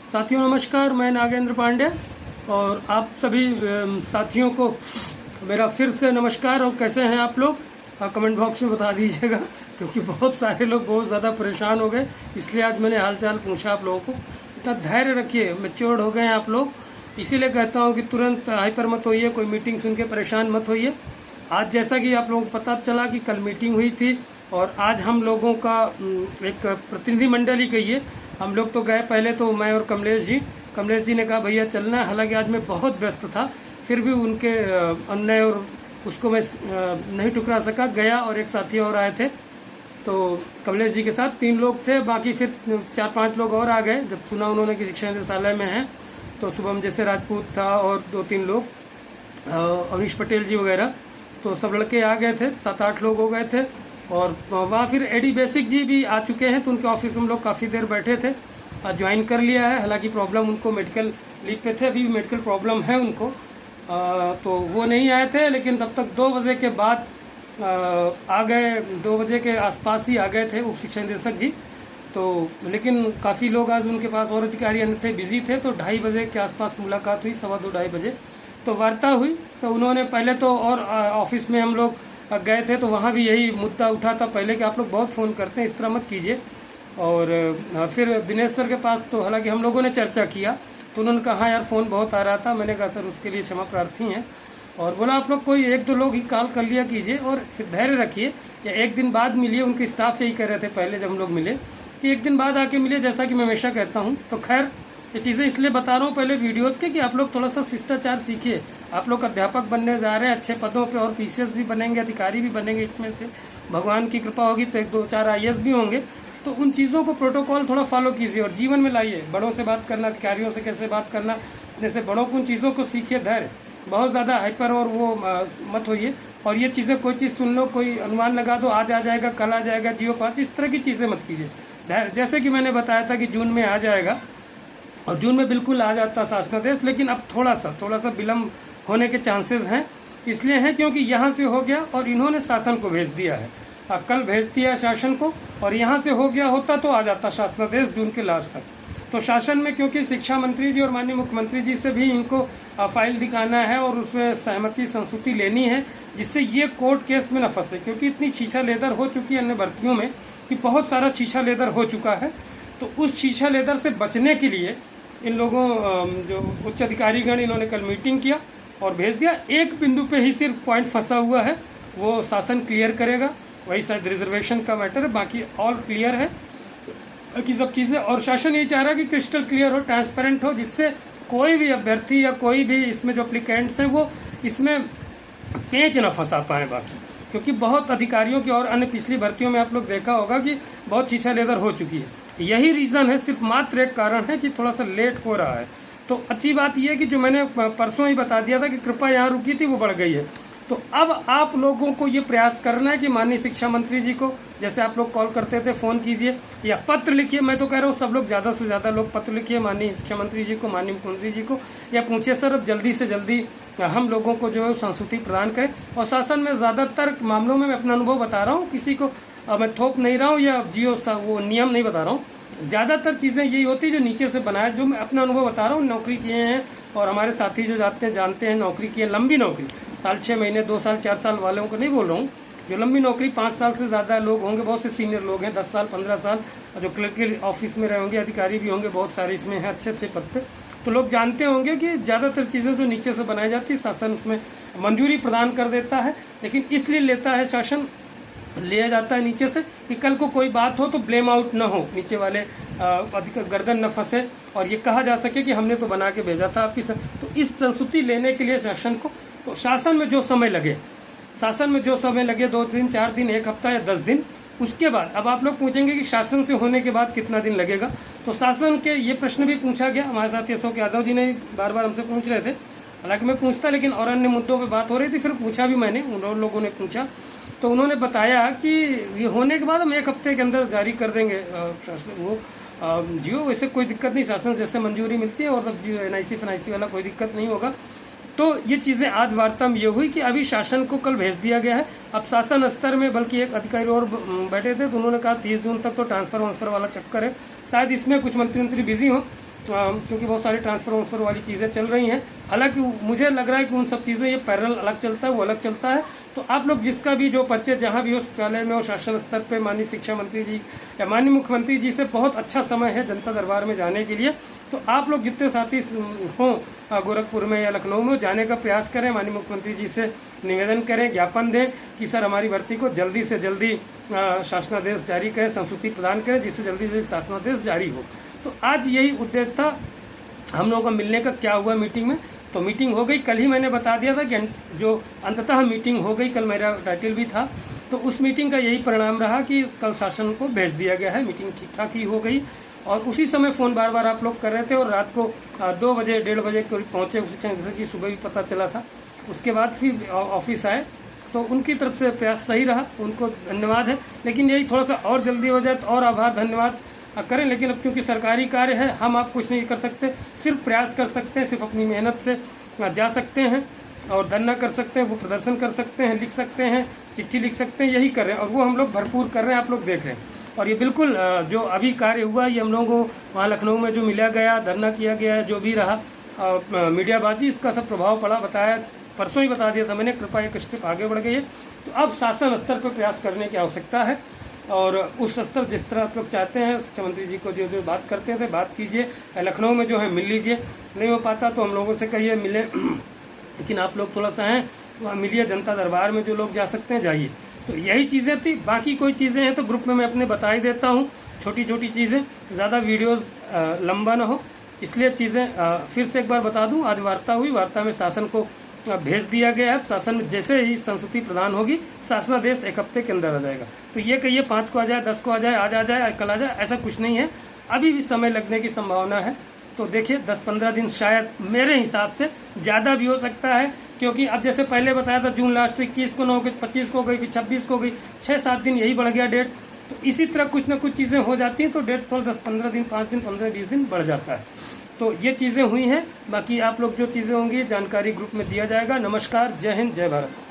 साथियों नमस्कार, मैं नागेंद्र पांडे और आप सभी साथियों को मेरा फिर से नमस्कार। और कैसे हैं आप लोग? कमेंट बॉक्स में बता दीजिएगा, क्योंकि बहुत सारे लोग बहुत ज़्यादा परेशान हो गए, इसलिए आज मैंने हालचाल पूछा आप लोगों को। इतना धैर्य रखिए, मैच्योर्ड हो गए हैं आप लोग, इसीलिए कहता हूँ कि तुरंत हाइपर मत होइए, कोई मीटिंग सुन के परेशान मत होइए। आज जैसा कि आप लोगों को पता चला कि कल मीटिंग हुई थी और आज हम लोगों का एक प्रतिनिधि मंडल ही कहिए, हम लोग तो गए। पहले तो मैं और कमलेश जी ने कहा भैया चलना है, हालांकि आज मैं बहुत व्यस्त था, फिर भी उनके अन्य और उसको मैं नहीं टुकरा सका, गया। और एक साथी और आए थे, तो कमलेश जी के साथ 3 लोग थे, बाकी फिर 4-5 लोग और आ गए जब सुना उन्होंने कि शिक्षा निदेशालय में हैं। तो शुभम जैसे राजपूत था और 2-3 लोग, अवनीश पटेल जी वगैरह, तो सब लड़के आ गए थे, 7-8 लोग हो गए थे। और वहाँ फिर एडी बेसिक जी भी आ चुके हैं, तो उनके ऑफिस हम लोग काफ़ी देर बैठे थे। ज्वाइन कर लिया है, हालांकि प्रॉब्लम उनको मेडिकल लीव पे थे, अभी भी मेडिकल प्रॉब्लम है उनको, तो वो नहीं आए थे। लेकिन तब तक 2 बजे के बाद आ गए, 2 बजे के आसपास ही आ गए थे उप शिक्षा निदेशक जी। तो लेकिन काफ़ी लोग आज उनके पास और अधिकारी अन्य थे, बिजी थे, तो 2:30 बजे के आसपास मुलाकात हुई, 2:15-2:30 बजे तो वार्ता हुई। तो उन्होंने पहले तो और ऑफिस में हम लोग गए थे, तो वहाँ भी यही मुद्दा उठा था पहले कि आप लोग बहुत फ़ोन करते हैं, इस तरह मत कीजिए। और फिर दिनेश सर के पास तो हालांकि हम लोगों ने चर्चा किया, तो उन्होंने कहा हाँ यार फ़ोन बहुत आ रहा था। मैंने कहा सर उसके लिए क्षमा प्रार्थी हैं, और बोला आप लोग कोई 1-2 लोग ही कॉल कर लिया कीजिए और फिर धैर्य रखिए, या एक दिन बाद मिलिए। उनके स्टाफ यही कह रहे थे पहले जब हम लोग मिले कि एक दिन बाद आके मिलिए, जैसा कि मैं हमेशा कहता हूँ। तो खैर ये चीज़ें इसलिए बता रहा हूँ पहले वीडियोज़ के, कि आप लोग थोड़ा सा शिष्टाचार सीखिए। आप लोग अध्यापक बनने जा रहे हैं, अच्छे पदों पे, और पीसीएस भी बनेंगे, अधिकारी भी बनेंगे, इसमें से भगवान की कृपा होगी तो 1-2-4 आईएएस भी होंगे। तो उन चीज़ों को प्रोटोकॉल थोड़ा फॉलो कीजिए और जीवन में लाइए। बड़ों से बात करना, अधिकारियों से कैसे बात करना, अपने से बड़ों को उन चीज़ों को सीखिए। धैर्य, बहुत ज़्यादा हाइपर और वो मत होइए। और ये चीज़ें कोई चीज़ सुन लो, कोई अनुमान लगा दो, आज आ जाएगा, कल आ जाएगा, जियो 5, इस तरह की चीज़ें मत कीजिए। धैर्य, जैसे कि मैंने बताया था कि जून में आ जाएगा, और जून में बिल्कुल आ जाता शासनादेश, लेकिन अब थोड़ा सा विलम्ब होने के चांसेस हैं। इसलिए हैं क्योंकि यहाँ से हो गया और इन्होंने शासन को भेज दिया है। कल भेज दिया शासन को, और यहाँ से हो गया होता तो आ जाता शासनादेश जून के लास्ट तक। तो शासन में क्योंकि शिक्षा मंत्री जी और माननीय मुख्यमंत्री जी से भी इनको फाइल दिखाना है और उसमें सहमति संस्तुति लेनी है, जिससे ये कोर्ट केस में न फंसे, क्योंकि इतनी छीछा लेदर हो चुकी है अन्य भर्तियों में कि बहुत सारा छीछा लेदर हो चुका है। तो उस छीछा लेदर से बचने के लिए इन लोगों जो उच्च अधिकारीगण, इन्होंने कल मीटिंग किया और भेज दिया। एक बिंदु पे ही सिर्फ पॉइंट फंसा हुआ है, वो शासन क्लियर करेगा, वही शायद रिजर्वेशन का मैटर है, बाकी ऑल क्लियर है कि सब चीज़ें। और शासन यही चाह रहा है कि क्रिस्टल क्लियर हो, ट्रांसपेरेंट हो, जिससे कोई भी अभ्यर्थी या कोई भी इसमें जो अप्लीकेंट्स हैं वो इसमें पेंच न फंसा पाए बाकी। क्योंकि बहुत अधिकारियों की और अन्य पिछली भर्तियों में आप लोग देखा होगा कि बहुत छीछा लेदर हो चुकी है। यही रीज़न है, सिर्फ मात्र एक कारण है कि थोड़ा सा लेट हो रहा है। तो अच्छी बात यह है कि जो मैंने परसों ही बता दिया था कि कृपा यहाँ रुकी थी, वो बढ़ गई है। तो अब आप लोगों को ये प्रयास करना है कि माननीय शिक्षा मंत्री जी को, जैसे आप लोग कॉल करते थे, फ़ोन कीजिए या पत्र लिखिए। मैं तो कह रहा हूँ सब लोग ज़्यादा से ज़्यादा लोग पत्र लिखिए माननीय शिक्षा मंत्री जी को, माननीय मुख्यमंत्री जी को, या पूछिए सर अब जल्दी से जल्दी हम लोगों को जो है संस्तुति प्रदान करें। और शासन में ज़्यादातर मामलों में मैं अपना अनुभव बता रहा हूँ, किसी को मैं थोप नहीं रहा हूँ या जियो वो नियम नहीं बता रहा हूँ। ज़्यादातर चीज़ें यही होती है जो नीचे से बनाए, जो मैं अपना अनुभव बता रहा हूँ। नौकरी किए हैं और हमारे साथी जो जाते हैं जानते हैं, नौकरी किए, लंबी नौकरी, 6 महीने 2 साल 4 साल वालों को नहीं बोल रहा हूँ, जो लंबी नौकरी 5 साल से ज़्यादा लोग होंगे, बहुत से सीनियर लोग हैं, 10 साल 15 साल जो क्लर्कल ऑफिस में रहे होंगे, अधिकारी भी होंगे बहुत सारे इसमें हैं अच्छे पद पे। तो लोग जानते होंगे कि ज़्यादातर चीज़ें जो नीचे से बनाई जाती है शासन उसमें मंजूरी प्रदान कर देता है। लेकिन इसलिए लेता है शासन, लिया जाता है नीचे से कि कल को कोई बात हो तो ब्लेम आउट ना हो, नीचे वाले गर्दन न फंसे और ये कहा जा सके कि हमने तो बना के भेजा था आपकी तो इस संस्तुति लेने के लिए शासन को, तो शासन में जो समय लगे, 2 दिन 4 दिन 1 हफ्ता या 10 दिन, उसके बाद अब आप लोग पूछेंगे कि शासन से होने के बाद कितना दिन लगेगा। तो शासन के ये प्रश्न भी पूछा गया, हमारे साथ अशोक यादव जी ने बार बार हमसे पूछ रहे थे, हालांकि मैं पूछता लेकिन और अन्य मुद्दों पे बात हो रही थी, फिर पूछा भी मैंने, उन लोगों ने पूछा तो उन्होंने बताया कि ये होने के बाद हम 1 हफ्ते के अंदर जारी कर देंगे वो जियो, वैसे कोई दिक्कत नहीं, शासन जैसे मंजूरी मिलती है और सब जियो NIC FNIC वाला कोई दिक्कत नहीं होगा। तो ये चीज़ें आज वार्ता में ये हुई कि अभी शासन को कल भेज दिया गया है। अब शासन स्तर में बल्कि एक अधिकारी और बैठे थे, तो उन्होंने कहा 30 जून तक तो ट्रांसफ़र वांसफ़र वाला चक्कर है, शायद इसमें कुछ मंत्री बिजी हों, क्योंकि बहुत सारी ट्रांसफर वाली चीज़ें चल रही हैं। हालांकि मुझे लग रहा है कि उन सब चीज़ों ये पैरेलल अलग चलता है, वो अलग चलता है। तो आप लोग जिसका भी जो परिचय जहाँ भी हो, सचिवालय में हो, शासन स्तर पे माननीय शिक्षा मंत्री जी या माननीय मुख्यमंत्री जी से बहुत अच्छा समय है जनता दरबार में जाने के लिए। तो आप लोग जितने साथी हों गोरखपुर में या लखनऊ में जाने का प्रयास करें, माननीय मुख्यमंत्री जी से निवेदन करें, ज्ञापन दें कि सर हमारी भर्ती को जल्दी से जल्दी शासनादेश जारी करें, संस्तुति प्रदान करें, जिससे जल्दी से जल्दी शासनादेश जारी हो। तो आज यही उद्देश्य था हम लोगों का मिलने का। क्या हुआ मीटिंग में, तो मीटिंग हो गई। कल ही मैंने बता दिया था कि जो अंततः मीटिंग हो गई, कल मेरा टाइटल भी था। तो उस मीटिंग का यही परिणाम रहा कि कल शासन को भेज दिया गया है। मीटिंग ठीक ठाक ही हो गई और उसी समय फ़ोन बार बार आप लोग कर रहे थे और रात को 2 बजे 1:30 बजे करीब पहुँचे, उसी जैसे कि सुबह भी पता चला था। उसके बाद फिर ऑफिस आए, तो उनकी तरफ से प्रयास सही रहा, उनको धन्यवाद है। लेकिन यही थोड़ा सा और जल्दी हो जाए तो और आभार धन्यवाद करें। लेकिन अब क्योंकि सरकारी कार्य है, हम आप कुछ नहीं कर सकते, सिर्फ प्रयास कर सकते हैं, सिर्फ अपनी मेहनत से जा सकते हैं और धरना कर सकते हैं, वो प्रदर्शन कर सकते हैं, लिख सकते हैं, चिट्ठी लिख सकते हैं, यही कर रहे हैं और वो हम लोग भरपूर कर रहे हैं, आप लोग देख रहे हैं। और ये बिल्कुल जो अभी कार्य हुआ, ये हम लोगों को वहाँ लखनऊ में जो मिला गया, धरना किया गया, जो भी रहा मीडियाबाजी, इसका सब प्रभाव पड़ा। बताया, परसों ही बता दिया था मैंने, कृपया एक स्टेप आगे बढ़ गई है। तो अब शासन स्तर पर प्रयास करने की आवश्यकता है और उस स्तर जिस तरह आप लोग चाहते हैं, शिक्षा मंत्री जी को जो बात करते थे बात कीजिए, लखनऊ में जो है मिल लीजिए, नहीं हो पाता तो हम लोगों से कहिए मिले। लेकिन आप लोग थोड़ा सा हैं तो वहाँ मिलिए, जनता दरबार में जो लोग जा सकते हैं जाइए। तो यही चीज़ें थी, बाकी कोई चीज़ें हैं तो ग्रुप में मैं अपने बता ही देता हूँ, छोटी छोटी चीज़ें, ज़्यादा वीडियोज़ लंबा ना हो, इसलिए चीज़ें फिर से एक बार बता दूँ। आज वार्ता हुई, वार्ता में शासन को भेज दिया गया है। शासन में जैसे ही संस्तुति प्रदान होगी, शासनादेश 1 हफ्ते के अंदर आ जाएगा। तो ये कहिए 5 को आ जाए, 10 को आ जाए, आज आ जाए, कल आ जाए, ऐसा कुछ नहीं है, अभी भी समय लगने की संभावना है। तो देखिए 10-15 दिन, शायद मेरे हिसाब से ज़्यादा भी हो सकता है, क्योंकि अब जैसे पहले बताया था जून लास्ट 21 को, 9 को, 25 को गई, फिर 26 को गई, 6-7 दिन यही बढ़ गया डेट। तो इसी तरह कुछ ना कुछ चीज़ें हो जाती हैं तो डेट थोड़ा 10-15 दिन, 5 दिन, 15-20 दिन बढ़ जाता है। तो ये चीज़ें हुई हैं। बाकी आप लोग जो चीज़ें होंगी जानकारी ग्रुप में दिया जाएगा। नमस्कार, जय हिंद, जय भारत।